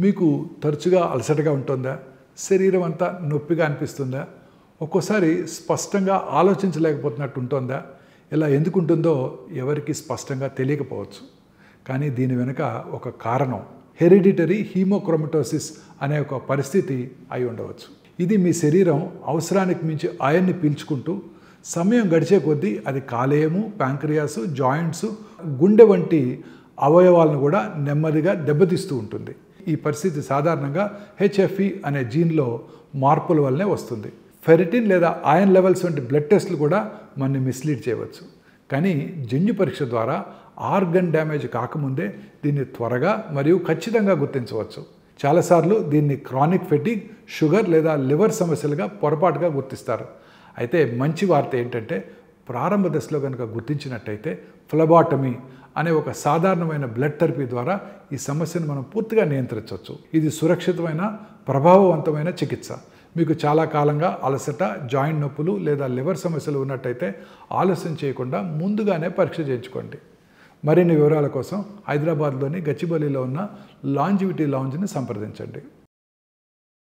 మీకు తరచుగా అలసటగా ఉంటుందా? శరీరం అంతా నొప్పిగా అనిపిస్తుందా? ఒక్కోసారి స్పష్టంగా ఆలోచించలేకపోతున్నట్టు ఉంటుందా? ఇలా ఎందుకు ఉంటుందో ఎవరికి స్పష్టంగా తెలియకపోవచ్చు. కానీ దీని వెనుక ఒక కారణం హెరిడిటరీ హీమోక్రోమటోసిస్ అనే ఒక పరిస్థితి అయి ఉండవచ్చు. ఇది మీ శరీరం అవసరానికి మించి ఐరన్ని పీల్చుకుంటూ సమయం గడిచే కొద్దీ అది కాలేయము, ప్యాంక్రియాసు, జాయింట్స్, గుండె వంటి అవయవాలను కూడా నెమ్మదిగా దెబ్బతీస్తూ ఉంటుంది. ఈ పరిస్థితి సాధారణంగా హెచ్ఎఫ్ఈ అనే జీన్లో మార్పుల వల్లనే వస్తుంది. ఫెరిటిన్ లేదా ఐరన్ లెవెల్స్ వంటి బ్లడ్ టెస్టులు కూడా మనని మిస్లీడ్ చేయవచ్చు. కానీ జన్యు పరీక్ష ద్వారా ఆర్గన్ డ్యామేజ్ కాకముందే దీన్ని త్వరగా మరియు ఖచ్చితంగా గుర్తించవచ్చు. చాలాసార్లు దీన్ని క్రానిక్ ఫెటిగ్, షుగర్ లేదా లివర్ సమస్యలుగా పొరపాటుగా గుర్తిస్తారు. అయితే మంచి వార్త ఏంటంటే ప్రారంభ దశలో కనుక గుర్తించినట్టయితే ఫ్లెబాటమీ అనే ఒక సాధారణమైన బ్లడ్ థెరపీ ద్వారా ఈ సమస్యను మనం పూర్తిగా నియంత్రించవచ్చు. ఇది సురక్షితమైన, ప్రభావవంతమైన చికిత్స. మీకు చాలా కాలంగా అలసట, జాయింట్ నొప్పులు లేదా లివర్ సమస్యలు ఉన్నట్టయితే ఆలస్యం చేయకుండా ముందుగానే పరీక్ష చేయించుకోండి. మరిన్ని వివరాల కోసం హైదరాబాద్లోని గచ్చిబౌలిలో ఉన్న లాంజివిటీ లౌంజ్ని సంప్రదించండి.